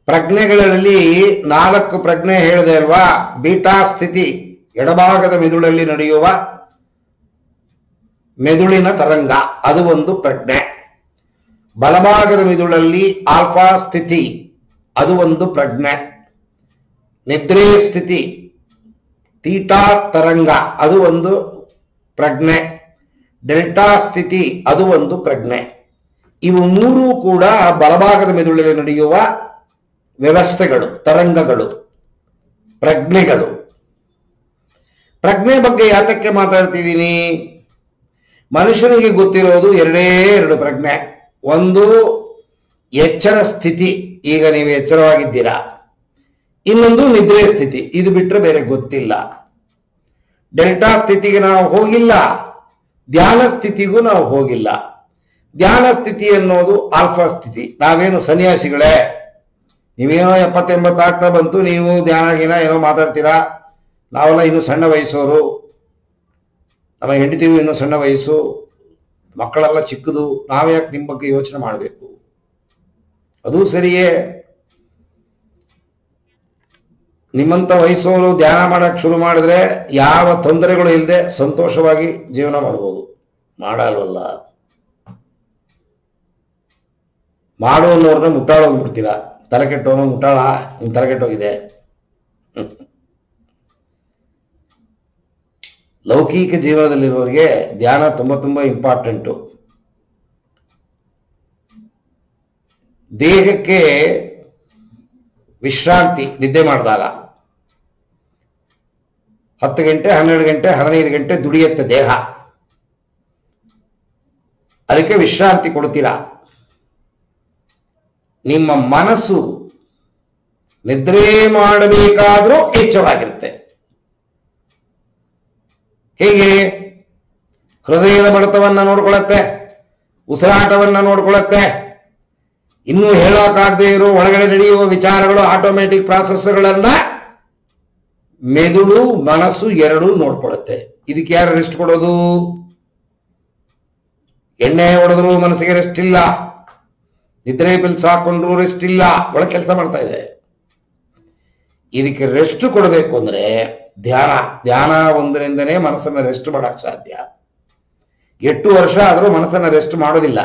ಪ್ರಜ್ಞೆಗಳಲ್ಲಿ 4 ಪ್ರಜ್ಞೆ ಹೇಳಿದೆ ಅಲ್ವಾ. ಬೀಟಾ ಸ್ಥಿತಿ ಎಡಭಾಗದ ಮೆದುಳಲ್ಲಿ ನಡೆಯುವ ಮೆದುಳಿನ ತರಂಗ, ಅದು ಒಂದು ಪ್ರಜ್ಞೆ. ಬಲಭಾಗದ ಮೆದುಳಲ್ಲಿ ಆಲ್ಫಾ ಸ್ಥಿತಿ, ಅದು ಒಂದು ಪ್ರಜ್ಞೆ. ನಿದ್ರೆ ಸ್ಥಿತಿ ತೀಟಾ ತರಂಗ, ಅದು ಒಂದು ಪ್ರಜ್ಞೆ. ಡೆಲ್ಟಾ ಸ್ಥಿತಿ, ಅದು ಒಂದು ಪ್ರಜ್ಞೆ. ಇವು 3 ಕೂಡ ಬಲಭಾಗದ ಮೆದುಳಲ್ಲಿ ನಡೆಯುವ ವ್ಯವಸ್ಥೆಗಳು, ತರಂಗಗಳು, ಪ್ರಜ್ಞೆಗಳು. ಪ್ರಜ್ಞೆ ಬಗ್ಗೆ ಯಾತಕ್ಕೆ ಮಾತಾಡ್ತಿದ್ದೀನಿ? ಮನುಷ್ಯನಿಗೆ ಗೊತ್ತಿರೋದು 2 ಪ್ರಜ್ಞೆ. ಒಂದು ಎಚ್ಚರ ಸ್ಥಿತಿ, ಈಗ ನೀವು ಎಚ್ಚರವಾಗಿದ್ದೀರಾ. ಇನ್ನೊಂದು ನಿದ್ರೆ ಸ್ಥಿತಿ, ಇದು ಬಿಟ್ಟರೆ ಬೇರೆ ಗೊತ್ತಿಲ್ಲ. ಡೆಲ್ಟಾ ಸ್ಥಿತಿಗೆ ನಾವು ಹೋಗಿಲ್ಲ, ಧ್ಯಾನ ಸ್ಥಿತಿಗೂ ನಾವು ಹೋಗಿಲ್ಲ. ಧ್ಯಾನ ಸ್ಥಿತಿ ಅನ್ನೋದು ಆಲ್ಫಾ ಸ್ಥಿತಿ. ನಾವೇನು ಸನ್ಯಾಸಿಗಳೇ, ನೀವೇನೋ 70-80 ಆಗ್ತಾ ಬಂತು, ನೀವು ಧ್ಯಾನ ಏನೋ ಮಾತಾಡ್ತೀರಾ. ನಾವೆಲ್ಲ ಇನ್ನು ಸಣ್ಣ ವಯಸ್ಸವರು, ನಮ್ಮ ಹೆಂಡತಿಗೂ ಇನ್ನೂ ಸಣ್ಣ ವಯಸ್ಸು, ಮಕ್ಕಳೆಲ್ಲ ಚಿಕ್ಕದು, ನಾವ್ಯಾಕೆ ನಿಮ್ಮ ಬಗ್ಗೆ ಯೋಚನೆ ಮಾಡಬೇಕು? ಅದು ಸರಿಯೇ. ನಿಮ್ಮಂಥ ವಯಸ್ಸವರು ಧ್ಯಾನ ಮಾಡಕ್ಕೆ ಶುರು ಮಾಡಿದ್ರೆ ಯಾವ ತೊಂದರೆಗಳು ಇಲ್ಲದೆ ಸಂತೋಷವಾಗಿ ಜೀವನ ಮಾಡ್ಬೋದು. ಮಾಡಲ್ವಲ್ಲ, ಮಾಡೋನ್ನವ್ರನ್ನ ಮುಟ್ಟಾಳೋಗ್ಬಿಡ್ತೀರಾ. ತಲೆ ಕೆಟ್ಟವನು ಮುಟ್ಟಾಳ, ನಿಮ್ ತಲೆ ಕೆಟ್ಟೋಗಿದೆ. ಲೌಕಿಕ ಜೀವನದಲ್ಲಿರುವವರಿಗೆ ಧ್ಯಾನ ತುಂಬಾ ಇಂಪಾರ್ಟೆಂಟು. ದೇಹಕ್ಕೆ ವಿಶ್ರಾಂತಿ, ನಿದ್ದೆ ಮಾಡಿದಾಗ 10 ಗಂಟೆ 12 ಗಂಟೆ 15 ಗಂಟೆ ದುಡಿಯುತ್ತೆ ದೇಹ. ಅದಕ್ಕೆ ವಿಶ್ರಾಂತಿ ಕೊಡ್ತೀರಾ. ನಿಮ್ಮ ಮನಸ್ಸು ನಿದ್ರೆ ಮಾಡಬೇಕಾದ್ರೂ ಎಚ್ಚರವಾಗಿರುತ್ತೆ. ಹೇಗೆ? ಹೃದಯದ ಬಡಿತವನ್ನ ನೋಡ್ಕೊಳ್ಳುತ್ತೆ, ಉಸಿರಾಟವನ್ನ ನೋಡ್ಕೊಳ್ಳುತ್ತೆ. ಇನ್ನೂ ಹೇಳೋಕ್ಕಾಗದೇ ಇರೋ ಒಳಗಡೆ ನಡೆಯುವ ವಿಚಾರಗಳು, ಆಟೋಮೆಟಿಕ್ ಪ್ರಾಸೆಸ್ಗಳನ್ನ ಮೆದುಳು ಮನಸ್ಸು ಎರಡೂ ನೋಡ್ಕೊಳ್ಳುತ್ತೆ. ಇದಕ್ಕೆ ಯಾರು ರೆಸ್ಟ್ ಕೊಡೋದು? ಎಣ್ಣೆ ಹೊಡೆದ್ರು ಮನಸ್ಸಿಗೆ ರೆಸ್ಟ್ ಇಲ್ಲ, ನಿದ್ರೆ ಪಿಲ್ಸ್ ಹಾಕೊಂಡ್ರು ರೆಸ್ಟ್ ಇಲ್ಲ, ಒಳಗೆ ಕೆಲಸ ಮಾಡ್ತಾ ಇದೆ. ಇದಕ್ಕೆ ರೆಸ್ಟ್ ಕೊಡಬೇಕು ಅಂದ್ರೆ ಧ್ಯಾನ ಒಂದರಿಂದನೇ ಮನಸ್ಸನ್ನ ರೆಸ್ಟ್ ಮಾಡಕ್ ಸಾಧ್ಯ. 8 ವರ್ಷ ಆದರೂ ಮನಸ್ಸನ್ನ ರೆಸ್ಟ್ ಮಾಡೋದಿಲ್ಲ.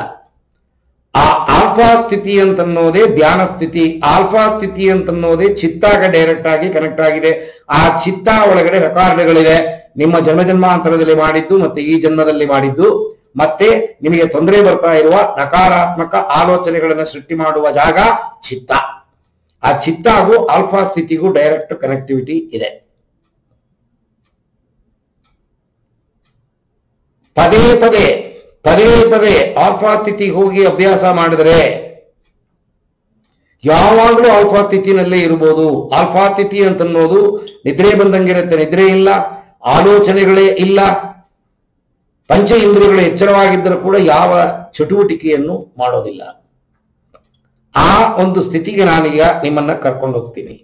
ಆ ಆಲ್ಫಾ ಸ್ಥಿತಿ ಅಂತನ್ನೋದೇ ಧ್ಯಾನ ಸ್ಥಿತಿ. ಆಲ್ಫಾ ಸ್ಥಿತಿ ಅಂತನ್ನೋದೇ ಚಿತ್ತಾಗ ಡೈರೆಕ್ಟ್ ಆಗಿ ಕನೆಕ್ಟ್ ಆಗಿದೆ. ಆ ಚಿತ್ತ ಒಳಗಡೆ ರೆಕಾರ್ಡ್ಗಳಿವೆ, ನಿಮ್ಮ ಜನ್ಮಾಂತರದಲ್ಲಿ ಮಾಡಿದ್ದು ಮತ್ತೆ ಈ ಜನ್ಮದಲ್ಲಿ ಮಾಡಿದ್ದು, ಮತ್ತೆ ನಿಮಗೆ ತೊಂದರೆ ಬರ್ತಾ ಇರುವ ನಕಾರಾತ್ಮಕ ಆಲೋಚನೆಗಳನ್ನು ಸೃಷ್ಟಿ ಮಾಡುವ ಜಾಗ ಚಿತ್ತ. ಆ ಚಿತ್ತಾಗೂ ಆಲ್ಫಾ ಸ್ಥಿತಿಗೂ ಡೈರೆಕ್ಟ್ ಕನೆಕ್ಟಿವಿಟಿ ಇದೆ. ಪದೇ ಪದೇ ಆಲ್ಫಾ ಸ್ಥಿತಿಗೆ ಹೋಗಿ ಅಭ್ಯಾಸ ಮಾಡಿದರೆ ಯಾವಾಗಲೂ ಆಲ್ಫಾ ಸ್ಥಿತಿನಲ್ಲೇ ಇರಬಹುದು. ಆಲ್ಫಾ ಸ್ಥಿತಿ ಅಂತನ್ನೋದು ನಿದ್ರೆ ಬಂದಂಗಿರುತ್ತೆ, ನಿದ್ರೆ ಇಲ್ಲ, ಆಲೋಚನೆಗಳೇ ಇಲ್ಲ, ಪಂಚ ಇಂದ್ರಿಯಗಳು ಎಚ್ಚರವಾಗಿದ್ದರೂ ಕೂಡ ಯಾವ ಚಟುವಟಿಕೆಯನ್ನು ಮಾಡೋದಿಲ್ಲ. ಆ ಒಂದು ಸ್ಥಿತಿಗೆ ನಾನೀಗ ನಿಮ್ಮನ್ನ ಕರ್ಕೊಂಡು ಹೋಗ್ತೀನಿ.